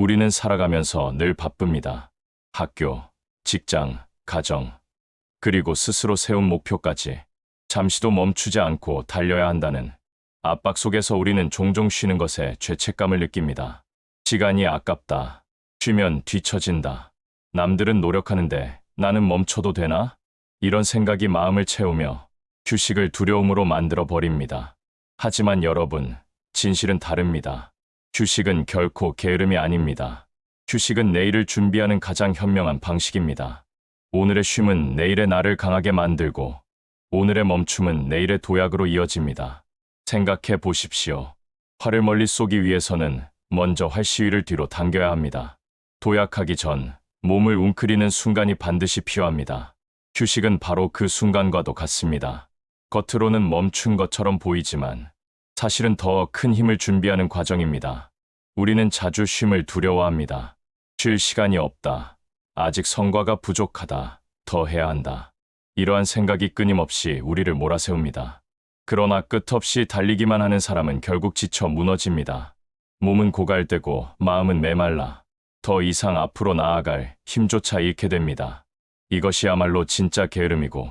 우리는 살아가면서 늘 바쁩니다. 학교, 직장, 가정, 그리고 스스로 세운 목표까지 잠시도 멈추지 않고 달려야 한다는 압박 속에서 우리는 종종 쉬는 것에 죄책감을 느낍니다. 시간이 아깝다. 쉬면 뒤처진다. 남들은 노력하는데 나는 멈춰도 되나? 이런 생각이 마음을 채우며 휴식을 두려움으로 만들어 버립니다. 하지만 여러분, 진실은 다릅니다. 휴식은 결코 게으름이 아닙니다. 휴식은 내일을 준비하는 가장 현명한 방식입니다. 오늘의 쉼은 내일의 나를 강하게 만들고 오늘의 멈춤은 내일의 도약으로 이어집니다. 생각해 보십시오. 활을 멀리 쏘기 위해서는 먼저 활 시위를 뒤로 당겨야 합니다. 도약하기 전 몸을 웅크리는 순간이 반드시 필요합니다. 휴식은 바로 그 순간과도 같습니다. 겉으로는 멈춘 것처럼 보이지만 사실은 더 큰 힘을 준비하는 과정입니다. 우리는 자주 쉼을 두려워합니다. 쉴 시간이 없다. 아직 성과가 부족하다. 더 해야 한다. 이러한 생각이 끊임없이 우리를 몰아세웁니다. 그러나 끝없이 달리기만 하는 사람은 결국 지쳐 무너집니다. 몸은 고갈되고 마음은 메말라 더 이상 앞으로 나아갈 힘조차 잃게 됩니다. 이것이야말로 진짜 게으름이고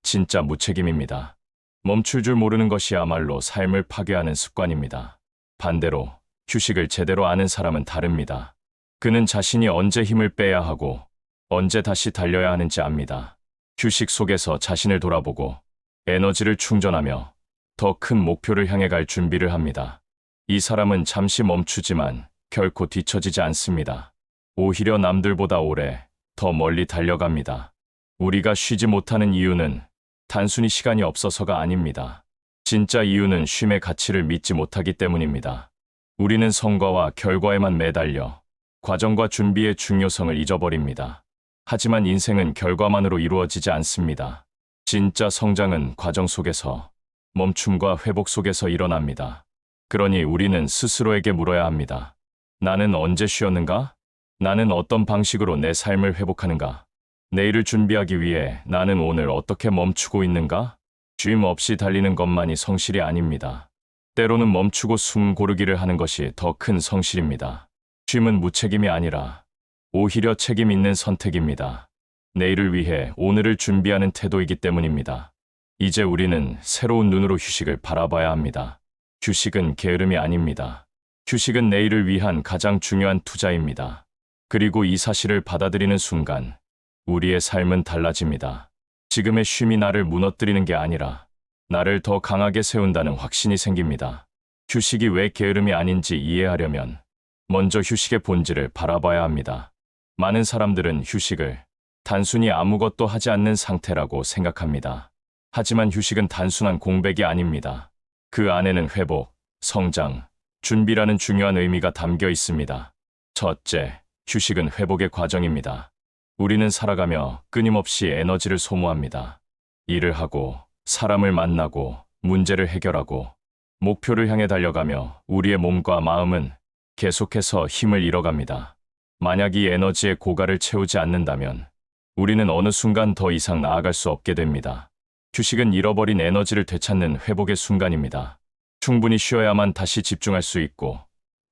진짜 무책임입니다. 멈출 줄 모르는 것이야말로 삶을 파괴하는 습관입니다. 반대로 휴식을 제대로 아는 사람은 다릅니다. 그는 자신이 언제 힘을 빼야 하고 언제 다시 달려야 하는지 압니다. 휴식 속에서 자신을 돌아보고 에너지를 충전하며 더 큰 목표를 향해 갈 준비를 합니다. 이 사람은 잠시 멈추지만 결코 뒤처지지 않습니다. 오히려 남들보다 오래, 더 멀리 달려갑니다. 우리가 쉬지 못하는 이유는 단순히 시간이 없어서가 아닙니다. 진짜 이유는 쉼의 가치를 믿지 못하기 때문입니다. 우리는 성과와 결과에만 매달려 과정과 준비의 중요성을 잊어버립니다. 하지만 인생은 결과만으로 이루어지지 않습니다. 진짜 성장은 과정 속에서, 멈춤과 회복 속에서 일어납니다. 그러니 우리는 스스로에게 물어야 합니다. 나는 언제 쉬었는가? 나는 어떤 방식으로 내 삶을 회복하는가? 내일을 준비하기 위해 나는 오늘 어떻게 멈추고 있는가? 쉼 없이 달리는 것만이 성실이 아닙니다. 때로는 멈추고 숨 고르기를 하는 것이 더 큰 성실입니다. 쉼은 무책임이 아니라 오히려 책임 있는 선택입니다. 내일을 위해 오늘을 준비하는 태도이기 때문입니다. 이제 우리는 새로운 눈으로 휴식을 바라봐야 합니다. 휴식은 게으름이 아닙니다. 휴식은 내일을 위한 가장 중요한 투자입니다. 그리고 이 사실을 받아들이는 순간 우리의 삶은 달라집니다. 지금의 쉼이 나를 무너뜨리는 게 아니라 나를 더 강하게 세운다는 확신이 생깁니다. 휴식이 왜 게으름이 아닌지 이해하려면 먼저 휴식의 본질을 바라봐야 합니다. 많은 사람들은 휴식을 단순히 아무것도 하지 않는 상태라고 생각합니다. 하지만 휴식은 단순한 공백이 아닙니다. 그 안에는 회복, 성장, 준비라는 중요한 의미가 담겨 있습니다. 첫째, 휴식은 회복의 과정입니다. 우리는 살아가며 끊임없이 에너지를 소모합니다. 일을 하고, 사람을 만나고, 문제를 해결하고, 목표를 향해 달려가며 우리의 몸과 마음은 계속해서 힘을 잃어갑니다. 만약 이 에너지의 고갈을 채우지 않는다면 우리는 어느 순간 더 이상 나아갈 수 없게 됩니다. 휴식은 잃어버린 에너지를 되찾는 회복의 순간입니다. 충분히 쉬어야만 다시 집중할 수 있고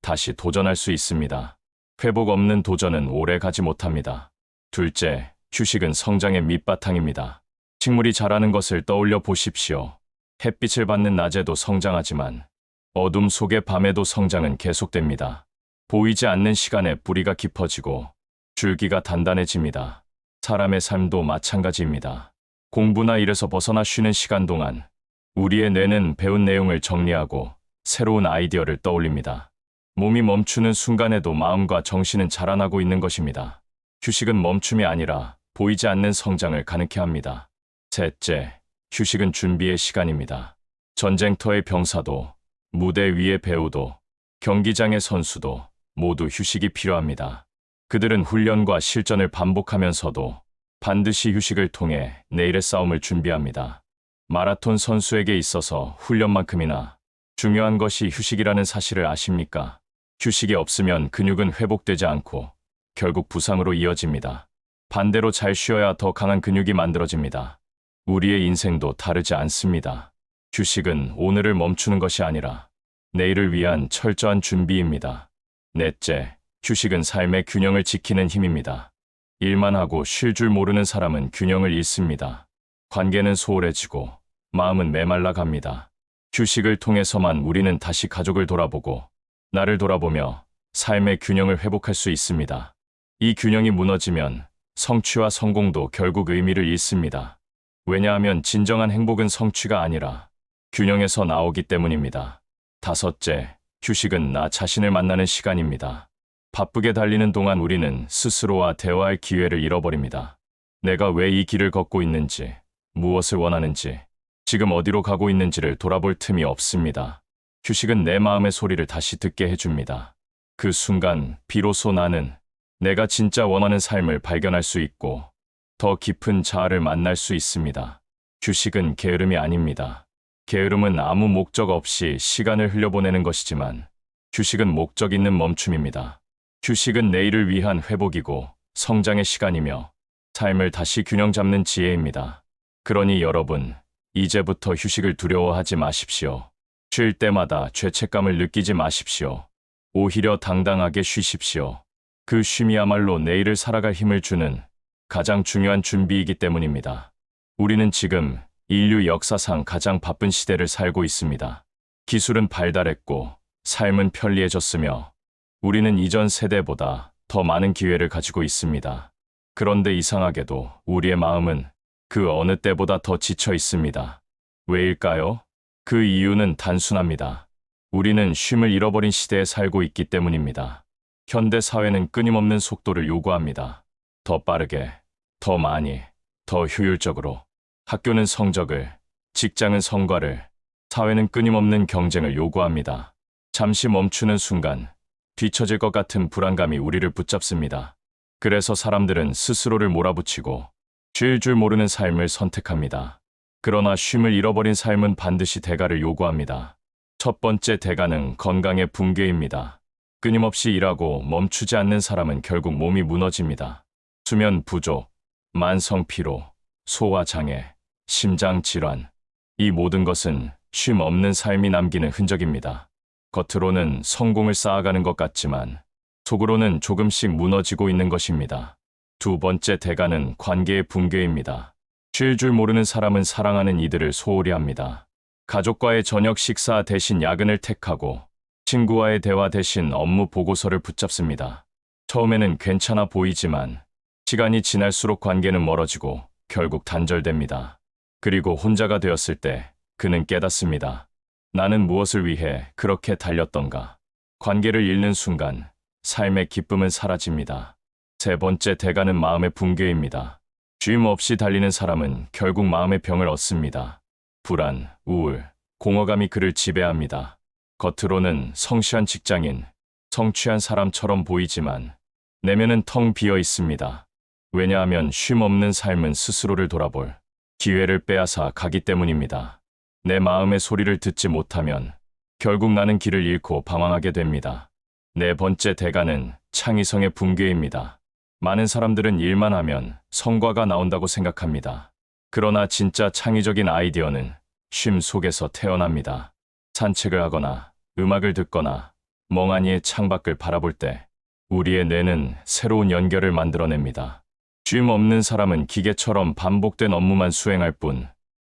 다시 도전할 수 있습니다. 회복 없는 도전은 오래 가지 못합니다. 둘째, 휴식은 성장의 밑바탕입니다. 식물이 자라는 것을 떠올려 보십시오. 햇빛을 받는 낮에도 성장하지만 어둠 속의 밤에도 성장은 계속됩니다. 보이지 않는 시간에 뿌리가 깊어지고 줄기가 단단해집니다. 사람의 삶도 마찬가지입니다. 공부나 일에서 벗어나 쉬는 시간 동안 우리의 뇌는 배운 내용을 정리하고 새로운 아이디어를 떠올립니다. 몸이 멈추는 순간에도 마음과 정신은 자라나고 있는 것입니다. 휴식은 멈춤이 아니라 보이지 않는 성장을 가능케 합니다. 셋째, 휴식은 준비의 시간입니다. 전쟁터의 병사도, 무대 위의 배우도, 경기장의 선수도 모두 휴식이 필요합니다. 그들은 훈련과 실전을 반복하면서도 반드시 휴식을 통해 내일의 싸움을 준비합니다. 마라톤 선수에게 있어서 훈련만큼이나 중요한 것이 휴식이라는 사실을 아십니까? 휴식이 없으면 근육은 회복되지 않고 결국 부상으로 이어집니다. 반대로 잘 쉬어야 더 강한 근육이 만들어집니다. 우리의 인생도 다르지 않습니다. 휴식은 오늘을 멈추는 것이 아니라 내일을 위한 철저한 준비입니다. 넷째, 휴식은 삶의 균형을 지키는 힘입니다. 일만 하고 쉴 줄 모르는 사람은 균형을 잃습니다. 관계는 소홀해지고 마음은 메말라 갑니다. 휴식을 통해서만 우리는 다시 가족을 돌아보고 나를 돌아보며 삶의 균형을 회복할 수 있습니다. 이 균형이 무너지면 성취와 성공도 결국 의미를 잃습니다. 왜냐하면 진정한 행복은 성취가 아니라 균형에서 나오기 때문입니다. 다섯째, 휴식은 나 자신을 만나는 시간입니다. 바쁘게 달리는 동안 우리는 스스로와 대화할 기회를 잃어버립니다. 내가 왜 이 길을 걷고 있는지, 무엇을 원하는지, 지금 어디로 가고 있는지를 돌아볼 틈이 없습니다. 휴식은 내 마음의 소리를 다시 듣게 해줍니다. 그 순간 비로소 나는 내가 진짜 원하는 삶을 발견할 수 있고 더 깊은 자아를 만날 수 있습니다. 휴식은 게으름이 아닙니다. 게으름은 아무 목적 없이 시간을 흘려보내는 것이지만 휴식은 목적 있는 멈춤입니다. 휴식은 내일을 위한 회복이고 성장의 시간이며 삶을 다시 균형 잡는 지혜입니다. 그러니 여러분, 이제부터 휴식을 두려워하지 마십시오. 쉴 때마다 죄책감을 느끼지 마십시오. 오히려 당당하게 쉬십시오. 그 쉼이야말로 내일을 살아갈 힘을 주는 가장 중요한 준비이기 때문입니다. 우리는 지금 인류 역사상 가장 바쁜 시대를 살고 있습니다. 기술은 발달했고 삶은 편리해졌으며 우리는 이전 세대보다 더 많은 기회를 가지고 있습니다. 그런데 이상하게도 우리의 마음은 그 어느 때보다 더 지쳐 있습니다. 왜일까요? 그 이유는 단순합니다. 우리는 쉼을 잃어버린 시대에 살고 있기 때문입니다. 현대 사회는 끊임없는 속도를 요구합니다. 더 빠르게, 더 많이, 더 효율적으로. 학교는 성적을, 직장은 성과를, 사회는 끊임없는 경쟁을 요구합니다. 잠시 멈추는 순간 뒤처질 것 같은 불안감이 우리를 붙잡습니다. 그래서 사람들은 스스로를 몰아붙이고 쉴 줄 모르는 삶을 선택합니다. 그러나 쉼을 잃어버린 삶은 반드시 대가를 요구합니다. 첫 번째 대가는 건강의 붕괴입니다. 끊임없이 일하고 멈추지 않는 사람은 결국 몸이 무너집니다. 수면 부족, 만성 피로, 소화 장애, 심장 질환. 이 모든 것은 쉼 없는 삶이 남기는 흔적입니다. 겉으로는 성공을 쌓아가는 것 같지만 속으로는 조금씩 무너지고 있는 것입니다. 두 번째 대가는 관계의 붕괴입니다. 쉴 줄 모르는 사람은 사랑하는 이들을 소홀히 합니다. 가족과의 저녁 식사 대신 야근을 택하고 친구와의 대화 대신 업무 보고서를 붙잡습니다. 처음에는 괜찮아 보이지만 시간이 지날수록 관계는 멀어지고 결국 단절됩니다. 그리고 혼자가 되었을 때 그는 깨닫습니다. 나는 무엇을 위해 그렇게 달렸던가. 관계를 잃는 순간 삶의 기쁨은 사라집니다. 세 번째 대가는 마음의 붕괴입니다. 쉼 없이 달리는 사람은 결국 마음의 병을 얻습니다. 불안, 우울, 공허감이 그를 지배합니다. 겉으로는 성실한 직장인, 성취한 사람처럼 보이지만 내면은 텅 비어 있습니다. 왜냐하면 쉼 없는 삶은 스스로를 돌아볼 기회를 빼앗아 가기 때문입니다. 내 마음의 소리를 듣지 못하면 결국 나는 길을 잃고 방황하게 됩니다. 네 번째 대가는 창의성의 붕괴입니다. 많은 사람들은 일만 하면 성과가 나온다고 생각합니다. 그러나 진짜 창의적인 아이디어는 쉼 속에서 태어납니다. 산책을 하거나 음악을 듣거나 멍하니 창밖을 바라볼 때 우리의 뇌는 새로운 연결을 만들어냅니다. 쉼 없는 사람은 기계처럼 반복된 업무만 수행할 뿐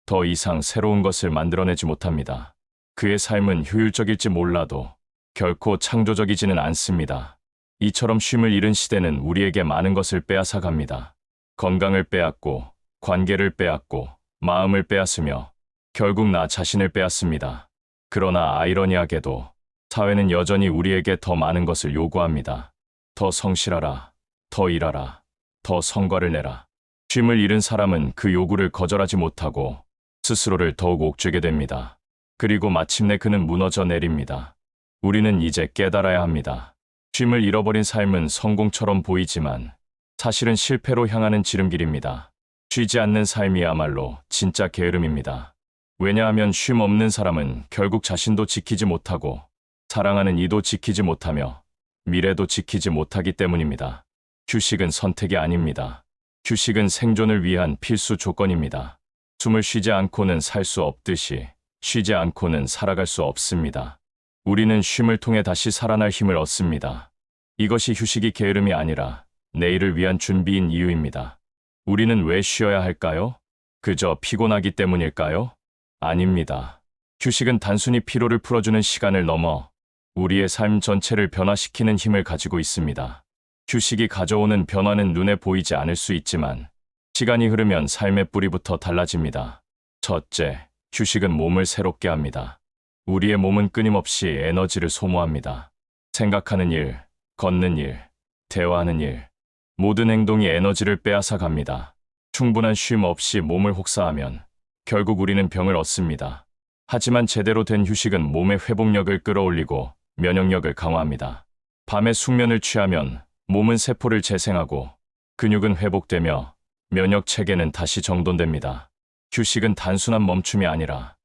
더 이상 새로운 것을 만들어내지 못합니다. 그의 삶은 효율적일지 몰라도 결코 창조적이지는 않습니다. 이처럼 쉼을 잃은 시대는 우리에게 많은 것을 빼앗아 갑니다. 건강을 빼앗고, 관계를 빼앗고, 마음을 빼앗으며 결국 나 자신을 빼앗습니다. 그러나 아이러니하게도 사회는 여전히 우리에게 더 많은 것을 요구합니다. 더 성실하라, 더 일하라, 더 성과를 내라. 쉼을 잃은 사람은 그 요구를 거절하지 못하고 스스로를 더욱 옥죄게 됩니다. 그리고 마침내 그는 무너져 내립니다. 우리는 이제 깨달아야 합니다. 쉼을 잃어버린 삶은 성공처럼 보이지만 사실은 실패로 향하는 지름길입니다. 쉬지 않는 삶이야말로 진짜 게으름입니다. 왜냐하면 쉼 없는 사람은 결국 자신도 지키지 못하고 사랑하는 이도 지키지 못하며 미래도 지키지 못하기 때문입니다. 휴식은 선택이 아닙니다. 휴식은 생존을 위한 필수 조건입니다. 숨을 쉬지 않고는 살 수 없듯이 쉬지 않고는 살아갈 수 없습니다. 우리는 쉼을 통해 다시 살아날 힘을 얻습니다. 이것이 휴식이 게으름이 아니라 내일을 위한 준비인 이유입니다. 우리는 왜 쉬어야 할까요? 그저 피곤하기 때문일까요? 아닙니다. 휴식은 단순히 피로를 풀어주는 시간을 넘어 우리의 삶 전체를 변화시키는 힘을 가지고 있습니다. 휴식이 가져오는 변화는 눈에 보이지 않을 수 있지만 시간이 흐르면 삶의 뿌리부터 달라집니다. 첫째, 휴식은 몸을 새롭게 합니다. 우리의 몸은 끊임없이 에너지를 소모합니다. 생각하는 일, 걷는 일, 대화하는 일, 모든 행동이 에너지를 빼앗아 갑니다. 충분한 쉼 없이 몸을 혹사하면 결국 우리는 병을 얻습니다. 하지만 제대로 된 휴식은 몸의 회복력을 끌어올리고 면역력을 강화합니다. 밤에 숙면을 취하면 몸은 세포를 재생하고 근육은 회복되며 면역 체계는 다시 정돈됩니다. 휴식은 단순한 멈춤이 아니라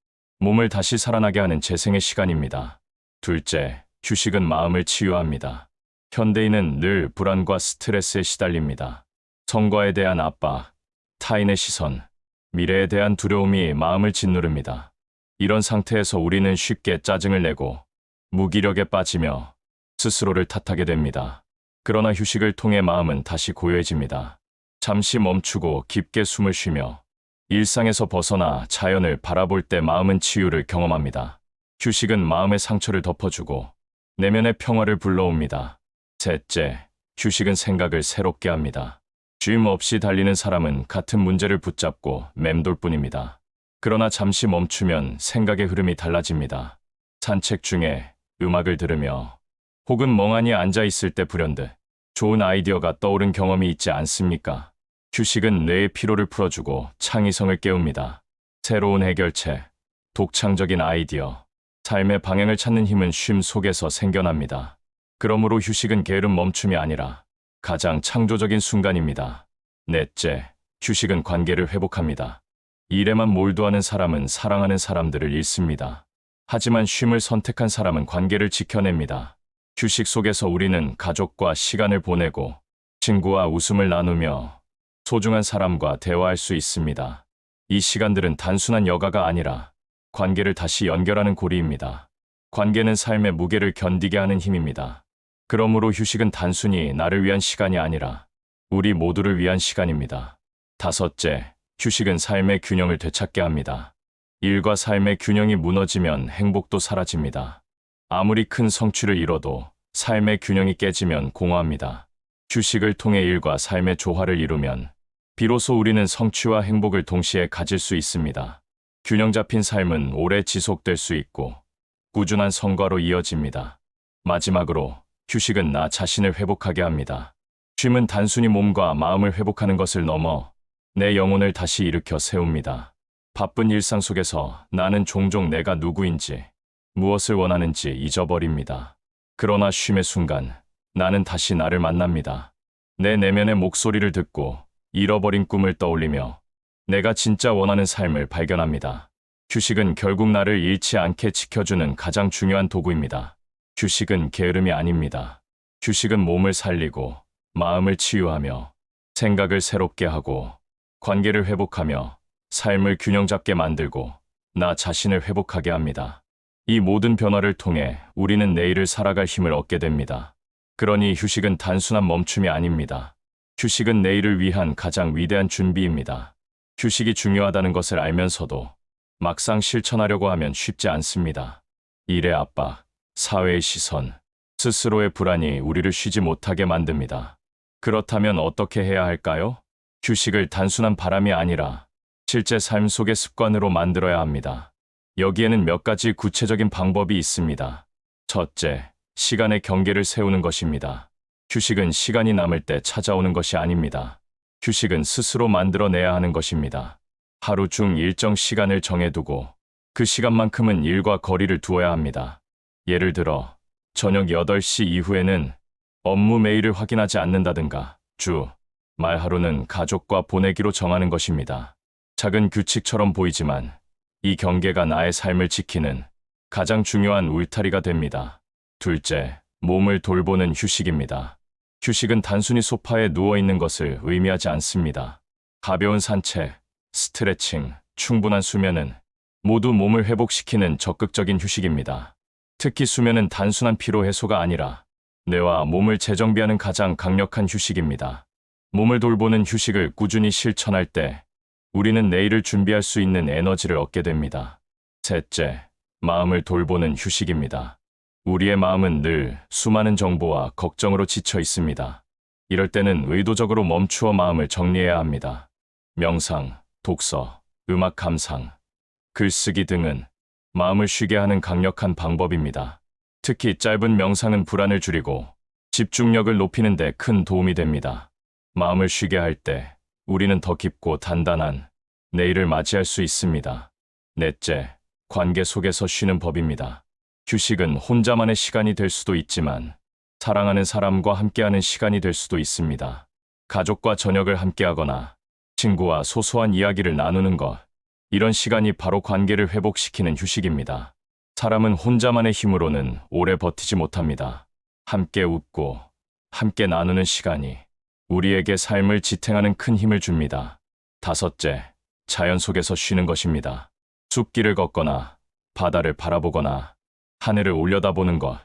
몸을 다시 살아나게 하는 재생의 시간입니다. 둘째, 휴식은 마음을 치유합니다. 현대인은 늘 불안과 스트레스에 시달립니다. 성과에 대한 압박, 타인의 시선, 미래에 대한 두려움이 마음을 짓누릅니다. 이런 상태에서 우리는 쉽게 짜증을 내고 무기력에 빠지며 스스로를 탓하게 됩니다. 그러나 휴식을 통해 마음은 다시 고요해집니다. 잠시 멈추고 깊게 숨을 쉬며 일상에서 벗어나 자연을 바라볼 때 마음은 치유를 경험합니다. 휴식은 마음의 상처를 덮어주고 내면의 평화를 불러옵니다. 셋째, 휴식은 생각을 새롭게 합니다. 쉼 없이 달리는 사람은 같은 문제를 붙잡고 맴돌 뿐입니다. 그러나 잠시 멈추면 생각의 흐름이 달라집니다. 산책 중에 음악을 들으며 혹은 멍하니 앉아 있을 때 불현듯 좋은 아이디어가 떠오른 경험이 있지 않습니까? 휴식은 뇌의 피로를 풀어주고 창의성을 깨웁니다. 새로운 해결책, 독창적인 아이디어, 삶의 방향을 찾는 힘은 쉼 속에서 생겨납니다. 그러므로 휴식은 게으름 멈춤이 아니라 가장 창조적인 순간입니다. 넷째, 휴식은 관계를 회복합니다. 일에만 몰두하는 사람은 사랑하는 사람들을 잃습니다. 하지만 쉼을 선택한 사람은 관계를 지켜냅니다. 휴식 속에서 우리는 가족과 시간을 보내고 친구와 웃음을 나누며 소중한 사람과 대화할 수 있습니다. 이 시간들은 단순한 여가가 아니라 관계를 다시 연결하는 고리입니다. 관계는 삶의 무게를 견디게 하는 힘입니다. 그러므로 휴식은 단순히 나를 위한 시간이 아니라 우리 모두를 위한 시간입니다. 다섯째, 휴식은 삶의 균형을 되찾게 합니다. 일과 삶의 균형이 무너지면 행복도 사라집니다. 아무리 큰 성취를 이뤄도 삶의 균형이 깨지면 공허합니다. 휴식을 통해 일과 삶의 조화를 이루면 비로소 우리는 성취와 행복을 동시에 가질 수 있습니다. 균형 잡힌 삶은 오래 지속될 수 있고 꾸준한 성과로 이어집니다. 마지막으로 휴식은 나 자신을 회복하게 합니다. 쉼은 단순히 몸과 마음을 회복하는 것을 넘어 내 영혼을 다시 일으켜 세웁니다. 바쁜 일상 속에서 나는 종종 내가 누구인지, 무엇을 원하는지 잊어버립니다. 그러나 쉼의 순간 나는 다시 나를 만납니다. 내 내면의 목소리를 듣고 잃어버린 꿈을 떠올리며 내가 진짜 원하는 삶을 발견합니다. 휴식은 결국 나를 잃지 않게 지켜주는 가장 중요한 도구입니다. 휴식은 게으름이 아닙니다. 휴식은 몸을 살리고 마음을 치유하며 생각을 새롭게 하고 관계를 회복하며 삶을 균형 잡게 만들고 나 자신을 회복하게 합니다. 이 모든 변화를 통해 우리는 내일을 살아갈 힘을 얻게 됩니다. 그러니 휴식은 단순한 멈춤이 아닙니다. 휴식은 내일을 위한 가장 위대한 준비입니다. 휴식이 중요하다는 것을 알면서도 막상 실천하려고 하면 쉽지 않습니다. 일의 압박, 사회의 시선, 스스로의 불안이 우리를 쉬지 못하게 만듭니다. 그렇다면 어떻게 해야 할까요? 휴식을 단순한 바람이 아니라 실제 삶 속의 습관으로 만들어야 합니다. 여기에는 몇 가지 구체적인 방법이 있습니다. 첫째, 시간의 경계를 세우는 것입니다. 휴식은 시간이 남을 때 찾아오는 것이 아닙니다. 휴식은 스스로 만들어내야 하는 것입니다. 하루 중 일정 시간을 정해두고 그 시간만큼은 일과 거리를 두어야 합니다. 예를 들어 저녁 8시 이후에는 업무 메일을 확인하지 않는다든가 말 하루는 가족과 보내기로 정하는 것입니다. 작은 규칙처럼 보이지만 이 경계가 나의 삶을 지키는 가장 중요한 울타리가 됩니다. 둘째, 몸을 돌보는 휴식입니다. 휴식은 단순히 소파에 누워있는 것을 의미하지 않습니다. 가벼운 산책, 스트레칭, 충분한 수면은 모두 몸을 회복시키는 적극적인 휴식입니다. 특히 수면은 단순한 피로 해소가 아니라 뇌와 몸을 재정비하는 가장 강력한 휴식입니다. 몸을 돌보는 휴식을 꾸준히 실천할 때 우리는 내일을 준비할 수 있는 에너지를 얻게 됩니다. 셋째, 마음을 돌보는 휴식입니다. 우리의 마음은 늘 수많은 정보와 걱정으로 지쳐 있습니다. 이럴 때는 의도적으로 멈추어 마음을 정리해야 합니다. 명상, 독서, 음악 감상, 글쓰기 등은 마음을 쉬게 하는 강력한 방법입니다. 특히 짧은 명상은 불안을 줄이고 집중력을 높이는 데 큰 도움이 됩니다. 마음을 쉬게 할 때 우리는 더 깊고 단단한 내일을 맞이할 수 있습니다. 넷째, 관계 속에서 쉬는 법입니다. 휴식은 혼자만의 시간이 될 수도 있지만 사랑하는 사람과 함께하는 시간이 될 수도 있습니다. 가족과 저녁을 함께하거나 친구와 소소한 이야기를 나누는 것, 이런 시간이 바로 관계를 회복시키는 휴식입니다. 사람은 혼자만의 힘으로는 오래 버티지 못합니다. 함께 웃고 함께 나누는 시간이 우리에게 삶을 지탱하는 큰 힘을 줍니다. 다섯째, 자연 속에서 쉬는 것입니다. 숲길을 걷거나 바다를 바라보거나 하늘을 올려다보는 것,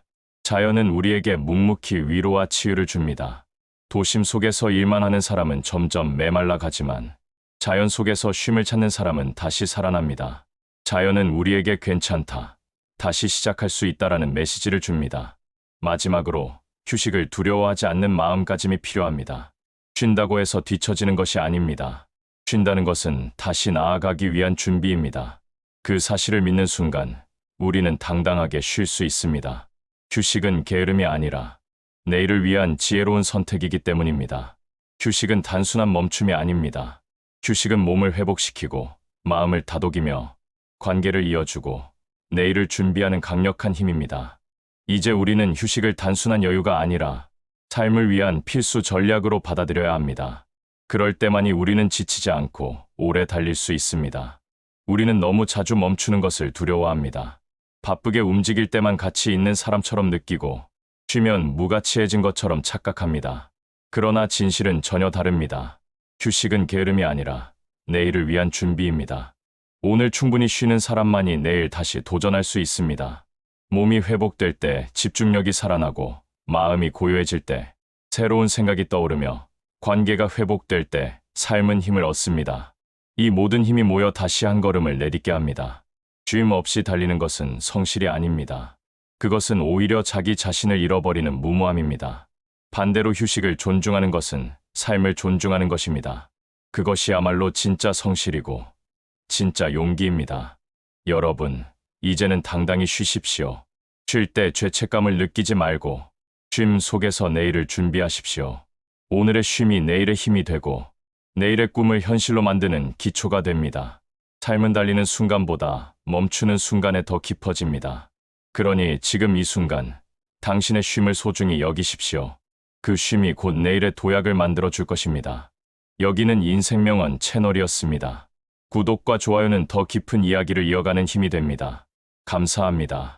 자연은 우리에게 묵묵히 위로와 치유를 줍니다. 도심 속에서 일만 하는 사람은 점점 메말라 가지만 자연 속에서 쉼을 찾는 사람은 다시 살아납니다. 자연은 우리에게 괜찮다, 다시 시작할 수 있다라는 메시지를 줍니다. 마지막으로 휴식을 두려워하지 않는 마음가짐이 필요합니다. 쉰다고 해서 뒤처지는 것이 아닙니다. 쉰다는 것은 다시 나아가기 위한 준비입니다. 그 사실을 믿는 순간 우리는 당당하게 쉴 수 있습니다. 휴식은 게으름이 아니라 내일을 위한 지혜로운 선택이기 때문입니다. 휴식은 단순한 멈춤이 아닙니다. 휴식은 몸을 회복시키고 마음을 다독이며 관계를 이어주고 내일을 준비하는 강력한 힘입니다. 이제 우리는 휴식을 단순한 여유가 아니라 삶을 위한 필수 전략으로 받아들여야 합니다. 그럴 때만이 우리는 지치지 않고 오래 달릴 수 있습니다. 우리는 너무 자주 멈추는 것을 두려워합니다. 바쁘게 움직일 때만 가치 있는 사람처럼 느끼고 쉬면 무가치해진 것처럼 착각합니다. 그러나 진실은 전혀 다릅니다. 휴식은 게으름이 아니라 내일을 위한 준비입니다. 오늘 충분히 쉬는 사람만이 내일 다시 도전할 수 있습니다. 몸이 회복될 때 집중력이 살아나고 마음이 고요해질 때 새로운 생각이 떠오르며 관계가 회복될 때 삶은 힘을 얻습니다. 이 모든 힘이 모여 다시 한 걸음을 내딛게 합니다. 쉼 없이 달리는 것은 성실이 아닙니다. 그것은 오히려 자기 자신을 잃어버리는 무모함입니다. 반대로 휴식을 존중하는 것은 삶을 존중하는 것입니다. 그것이야말로 진짜 성실이고 진짜 용기입니다. 여러분, 이제는 당당히 쉬십시오. 쉴 때 죄책감을 느끼지 말고 쉼 속에서 내일을 준비하십시오. 오늘의 쉼이 내일의 힘이 되고 내일의 꿈을 현실로 만드는 기초가 됩니다. 삶은 달리는 순간보다 멈추는 순간에 더 깊어집니다. 그러니 지금 이 순간 당신의 쉼을 소중히 여기십시오. 그 쉼이 곧 내일의 도약을 만들어 줄 것입니다. 여기는 인생명언 채널이었습니다. 구독과 좋아요는 더 깊은 이야기를 이어가는 힘이 됩니다. 감사합니다.